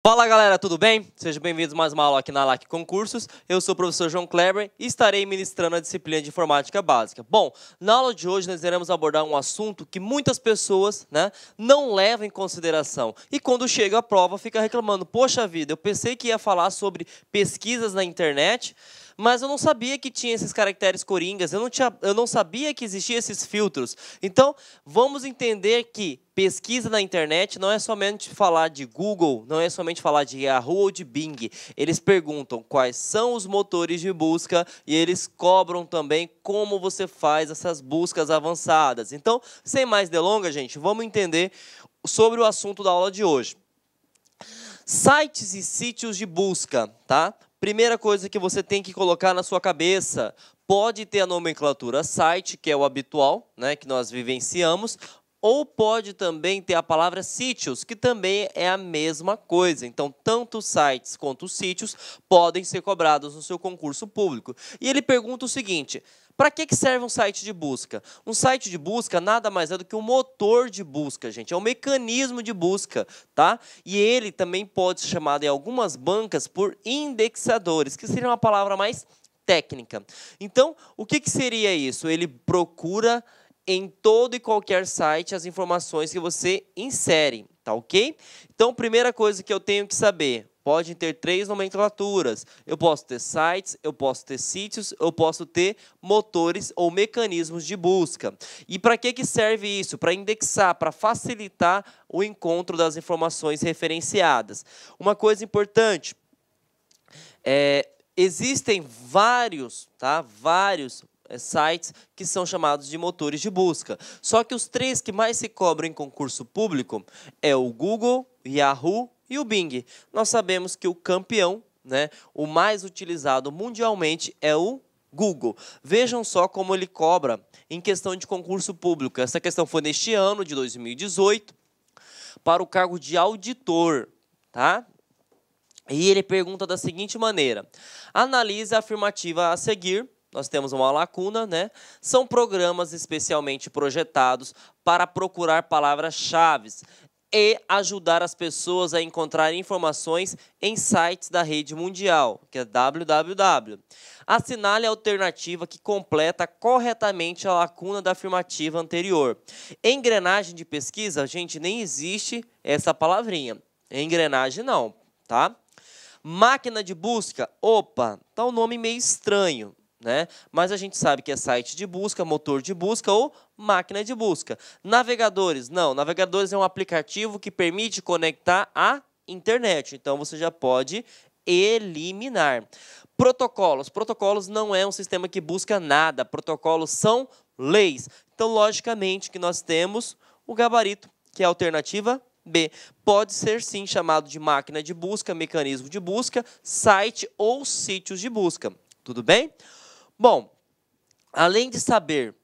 Fala galera, tudo bem? Sejam bem-vindos a mais uma aula aqui na LAC Concursos. Eu sou o professor João Kleber e estarei ministrando a disciplina de Informática Básica. Bom, na aula de hoje nós iremos abordar um assunto que muitas pessoas não levam em consideração. E quando chega a prova fica reclamando, poxa vida, eu pensei que ia falar sobre pesquisas na internet, mas eu não sabia que tinha esses caracteres coringas, eu não sabia que existiam esses filtros. Então, vamos entender que pesquisa na internet não é somente falar de Google, não é somente falar de Yahoo ou de Bing. Eles perguntam quais são os motores de busca e eles cobram também como você faz essas buscas avançadas. Então, sem mais delongas, gente, vamos entender sobre o assunto da aula de hoje. Sites e sítios de busca, tá? Primeira coisa que você tem que colocar na sua cabeça, pode ter a nomenclatura site, que é o habitual, que nós vivenciamos, ou pode também ter a palavra sítios, que também é a mesma coisa. Então, tanto sites quanto sítios podem ser cobrados no seu concurso público. E ele pergunta o seguinte, para que serve um site de busca? Um site de busca nada mais é do que um motor de busca, gente. É um mecanismo de busca, tá? E ele também pode ser chamado em algumas bancas por indexadores, que seria uma palavra mais técnica. Então, o que seria isso? Ele procura em todo e qualquer site as informações que você insere, tá ok? Então, primeira coisa que eu tenho que saber, pode ter 3 nomenclaturas. Eu posso ter sites, eu posso ter sítios, eu posso ter motores ou mecanismos de busca. E para que serve isso? Para indexar, para facilitar o encontro das informações referenciadas. Uma coisa importante, existem vários sites que são chamados de motores de busca. Só que os 3 que mais se cobram em concurso público é o Google, Yahoo e o Bing. Nós sabemos que o campeão, o mais utilizado mundialmente é o Google. Vejam só como ele cobra em questão de concurso público. Essa questão foi neste ano de 2018 para o cargo de auditor, tá? E ele pergunta da seguinte maneira, analise a afirmativa a seguir. Nós temos uma lacuna, São programas especialmente projetados para procurar palavras-chave e ajudar as pessoas a encontrar informações em sites da rede mundial, que é www. Assinale a alternativa que completa corretamente a lacuna da afirmativa anterior. Engrenagem de pesquisa, gente, nem existe essa palavrinha. Engrenagem não, tá? Máquina de busca, opa, tá um nome meio estranho. Mas a gente sabe que é site de busca, motor de busca ou máquina de busca. Navegadores, não. Navegadores é um aplicativo que permite conectar à internet. Então, você já pode eliminar. Protocolos. Protocolos não é um sistema que busca nada. Protocolos são leis. Então, logicamente, que nós temos o gabarito, que é a alternativa B. Pode ser, sim, chamado de máquina de busca, mecanismo de busca, site ou sítios de busca. Tudo bem? Bom, além de saber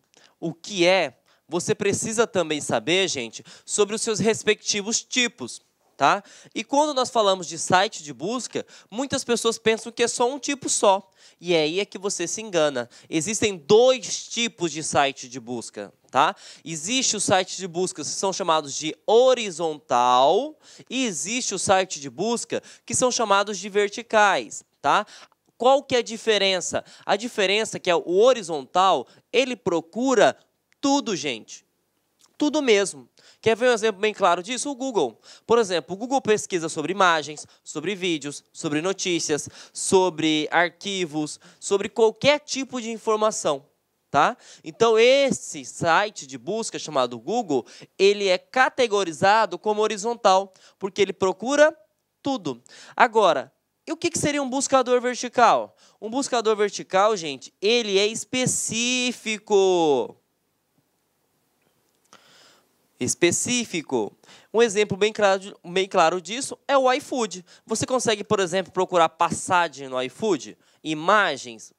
o que é, você precisa também saber, gente, sobre os seus respectivos tipos, tá? E quando nós falamos de site de busca, muitas pessoas pensam que é só um tipo só. E aí é que você se engana. Existem 2 tipos de site de busca, tá? Existe o site de busca que são chamados de horizontal e existe o site de busca que são chamados de verticais, tá? Qual que é a diferença? A diferença é que o horizontal, ele procura tudo, gente. Tudo mesmo. Quer ver um exemplo bem claro disso? O Google. Por exemplo, o Google pesquisa sobre imagens, sobre vídeos, sobre notícias, sobre arquivos, sobre qualquer tipo de informação, tá? Então, esse site de busca chamado Google, ele é categorizado como horizontal, porque ele procura tudo. Agora, e o que seria um buscador vertical? Um buscador vertical, gente, ele é específico. Um exemplo bem claro disso é o iFood. Você consegue, por exemplo, procurar passagem no iFood? Imagens?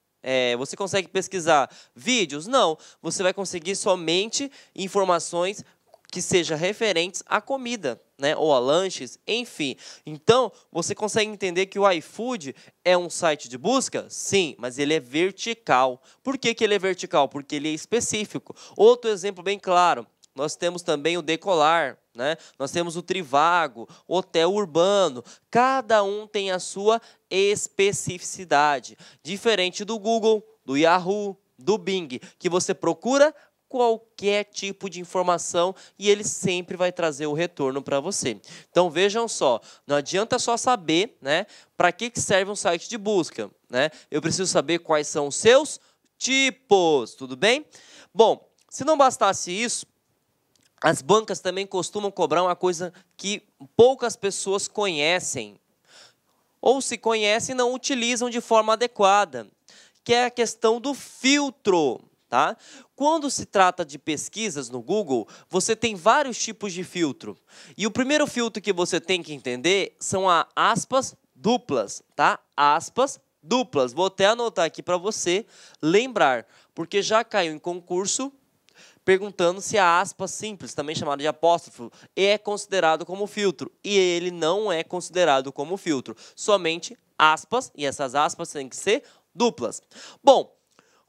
Você consegue pesquisar vídeos? Não. Você vai conseguir somente informações que sejam referentes à comida, ou a lanches, enfim. Então, você consegue entender que o iFood é um site de busca? Sim, mas ele é vertical. Por que ele é vertical? Porque ele é específico. Outro exemplo bem claro, nós temos também o Decolar, né? Nós temos o Trivago, hotel urbano, cada um tem a sua especificidade, diferente do Google, do Yahoo, do Bing, que você procura qualquer tipo de informação e ele sempre vai trazer o retorno para você. Então vejam só, não adianta só saber, né, para que serve um site de busca, né? Eu preciso saber quais são os seus tipos, tudo bem? Bom, se não bastasse isso, as bancas também costumam cobrar uma coisa que poucas pessoas conhecem, ou se conhecem não utilizam de forma adequada, que é a questão do filtro, tá? Quando se trata de pesquisas no Google, você tem vários tipos de filtro. E o primeiro filtro que você tem que entender são as aspas duplas, tá? Aspas duplas. Vou até anotar aqui para você lembrar, porque já caiu em concurso perguntando se a aspa simples, também chamada de apóstrofo, é considerado como filtro. E ele não é considerado como filtro. Somente aspas, e essas aspas têm que ser duplas. Bom,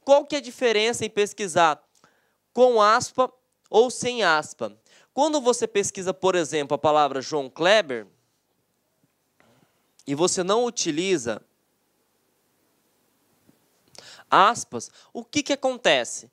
qual que é a diferença em pesquisar com aspa ou sem aspa? Quando você pesquisa, por exemplo, a palavra João Kleber, e você não utiliza aspas, o que acontece?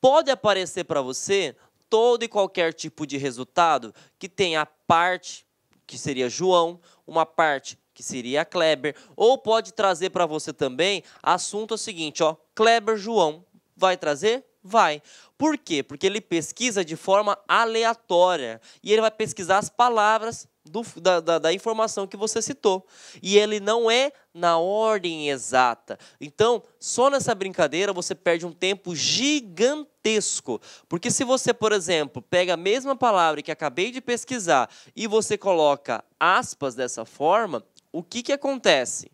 Pode aparecer para você todo e qualquer tipo de resultado que tenha a parte que seria João, uma parte que seria Kleber, ou pode trazer para você também assunto seguinte, ó, Kleber João, vai trazer? Vai. Por quê? Porque ele pesquisa de forma aleatória e ele vai pesquisar as palavras da informação que você citou. E ele não é na ordem exata. Então, só nessa brincadeira você perde um tempo gigantesco. Porque se você, por exemplo, pega a mesma palavra que acabei de pesquisar e você coloca aspas dessa forma, o que acontece?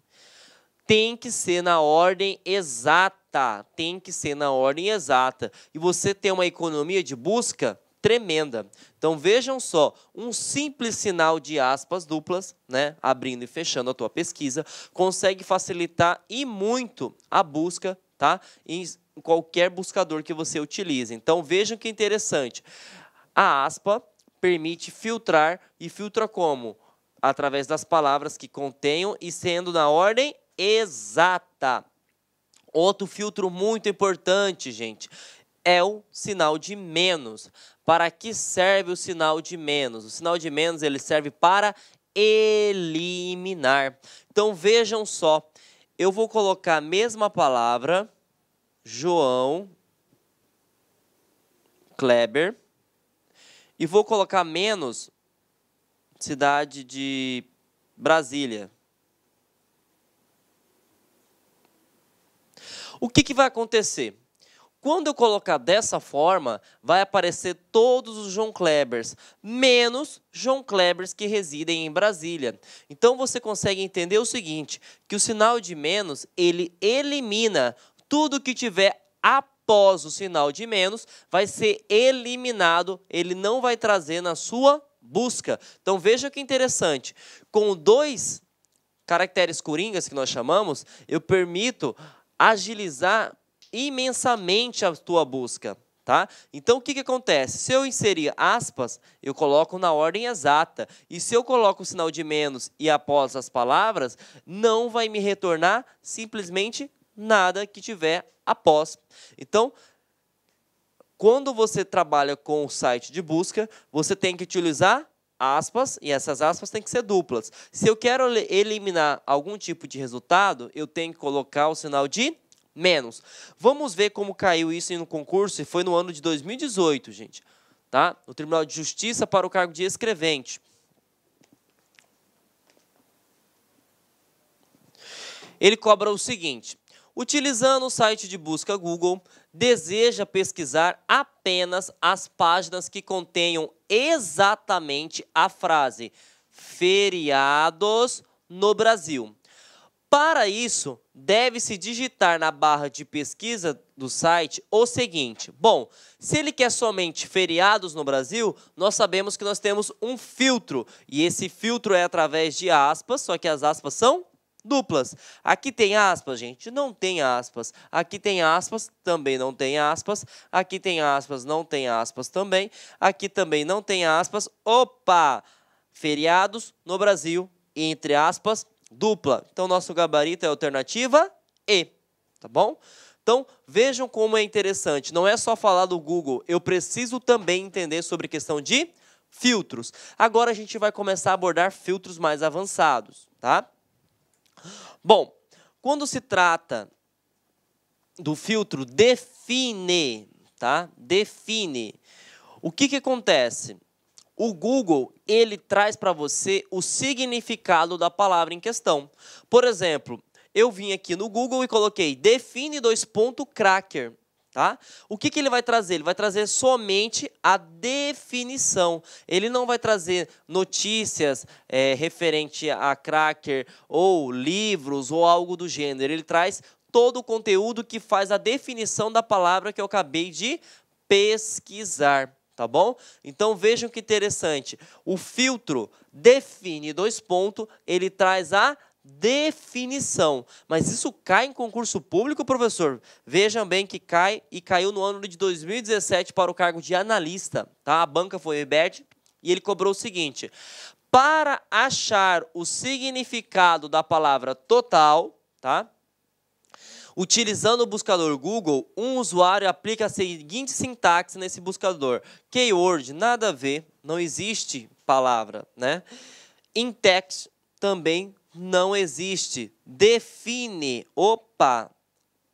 Tem que ser na ordem exata. Tem que ser na ordem exata. E você tem uma economia de busca tremenda. Então vejam só, um simples sinal de aspas duplas, né, abrindo e fechando a tua pesquisa, consegue facilitar e muito a busca, tá, em qualquer buscador que você utilize. Então vejam que interessante. A aspa permite filtrar e filtra como? Através das palavras que contenham e sendo na ordem exata. Outro filtro muito importante, gente, é o sinal de menos. Para que serve o sinal de menos? O sinal de menos ele serve para eliminar. Então vejam só, eu vou colocar a mesma palavra, João Kleber, e vou colocar menos cidade de Brasília. O que vai acontecer? Quando eu colocar dessa forma, vai aparecer todos os João Klebers, menos João Klebers que residem em Brasília. Então você consegue entender o seguinte, que o sinal de menos, ele elimina tudo que tiver após o sinal de menos, vai ser eliminado, ele não vai trazer na sua busca. Então veja que interessante, com 2 caracteres coringas que nós chamamos, eu permito agilizar imensamente a tua busca, tá? Então o que acontece? Se eu inserir aspas, eu coloco na ordem exata, e se eu coloco o sinal de menos e após as palavras, não vai me retornar simplesmente nada que tiver após. Então, quando você trabalha com o site de busca, você tem que utilizar aspas, e essas aspas têm que ser duplas. Se eu quero eliminar algum tipo de resultado, eu tenho que colocar o sinal de menos. Vamos ver como caiu isso no concurso, e foi no ano de 2018, gente. Tá? No Tribunal de Justiça para o cargo de escrevente. Ele cobra o seguinte: utilizando o site de busca Google, deseja pesquisar apenas as páginas que contenham exatamente a frase feriados no Brasil. Para isso, deve-se digitar na barra de pesquisa do site o seguinte. Bom, se ele quer somente feriados no Brasil, nós sabemos que nós temos um filtro. E esse filtro é através de aspas, só que as aspas são duplas. Aqui tem aspas, gente? Não tem aspas. Aqui tem aspas, também não tem aspas. Aqui tem aspas, não tem aspas também. Aqui também não tem aspas. Opa! Feriados no Brasil, entre aspas, dupla. Então, nosso gabarito é a alternativa E, tá bom? Então, vejam como é interessante. Não é só falar do Google, eu preciso também entender sobre questão de filtros. Agora a gente vai começar a abordar filtros mais avançados, tá? Bom, quando se trata do filtro define, tá? Define. O que acontece? O Google, ele traz para você o significado da palavra em questão. Por exemplo, eu vim aqui no Google e coloquei define cracker. Tá? O que ele vai trazer? Ele vai trazer somente a definição. Ele não vai trazer notícias referente a cracker ou livros ou algo do gênero. Ele traz todo o conteúdo que faz a definição da palavra que eu acabei de pesquisar. Tá bom? Então, vejam que interessante. O filtro define ele traz a definição. Mas isso cai em concurso público, professor? Vejam bem que cai e caiu no ano de 2017 para o cargo de analista. Tá? A banca foi o Ebert e ele cobrou o seguinte. Para achar o significado da palavra total, tá? Utilizando o buscador Google, um usuário aplica a seguinte sintaxe nesse buscador. Keyword, nada a ver, não existe palavra, né? In-text também não existe. Define, opa,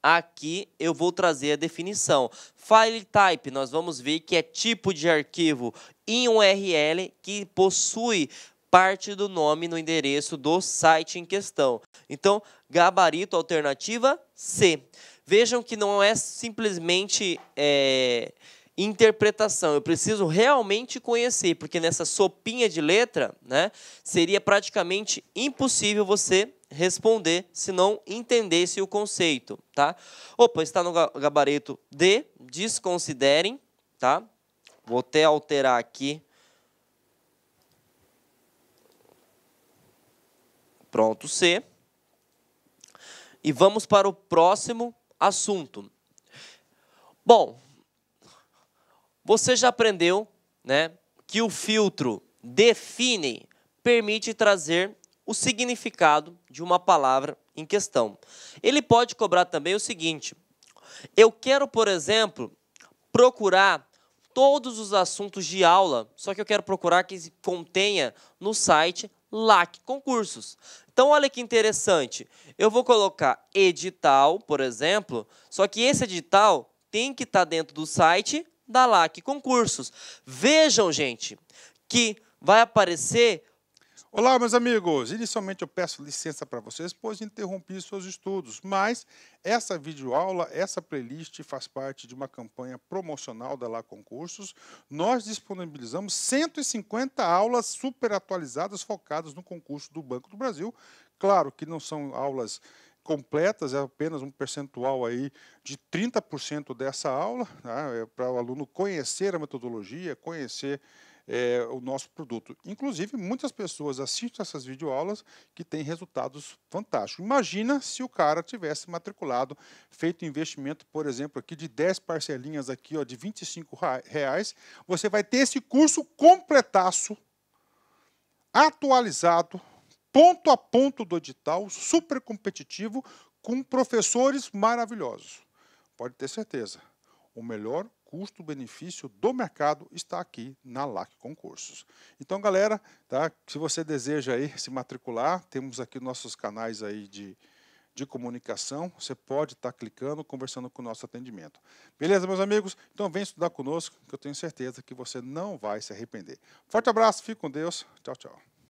aqui eu vou trazer a definição. File type, nós vamos ver que é tipo de arquivo em URL que possui parte do nome no endereço do site em questão. Então, gabarito alternativa C. Vejam que não é simplesmente interpretação. Eu preciso realmente conhecer, porque nessa sopinha de letra, né, seria praticamente impossível você responder se não entendesse o conceito, tá? Opa, está no gabarito D, desconsiderem, tá? Vou até alterar aqui. Pronto, C. E vamos para o próximo assunto. Bom, você já aprendeu, né, que o filtro define permite trazer o significado de uma palavra em questão. Ele pode cobrar também o seguinte. Eu quero, por exemplo, procurar todos os assuntos de aula, só que eu quero procurar que contenha no site LAC Concursos. Então, olha que interessante. Eu vou colocar edital, por exemplo, só que esse edital tem que estar dentro do site da LAC Concursos. Vejam, gente, que vai aparecer... Olá, meus amigos! Inicialmente eu peço licença para vocês, pois interrompi seus estudos, mas essa videoaula, essa playlist faz parte de uma campanha promocional da LAC Concursos. Nós disponibilizamos 150 aulas super atualizadas focadas no concurso do Banco do Brasil. Claro que não são aulas completas, é apenas um percentual aí de 30% dessa aula, né, para o aluno conhecer a metodologia, conhecer o nosso produto. Inclusive, muitas pessoas assistem essas videoaulas que têm resultados fantásticos. Imagina se o cara tivesse matriculado, feito investimento, por exemplo, aqui de 10 parcelinhas aqui, ó, de R$25, você vai ter esse curso completaço, atualizado, ponto a ponto do edital, super competitivo, com professores maravilhosos. Pode ter certeza, o melhor custo-benefício do mercado está aqui na LAC Concursos. Então, galera, tá, se você deseja aí se matricular, temos aqui nossos canais aí de comunicação, você pode estar clicando, conversando com o nosso atendimento. Beleza, meus amigos? Então, vem estudar conosco, que eu tenho certeza que você não vai se arrepender. Forte abraço, fique com Deus. Tchau, tchau.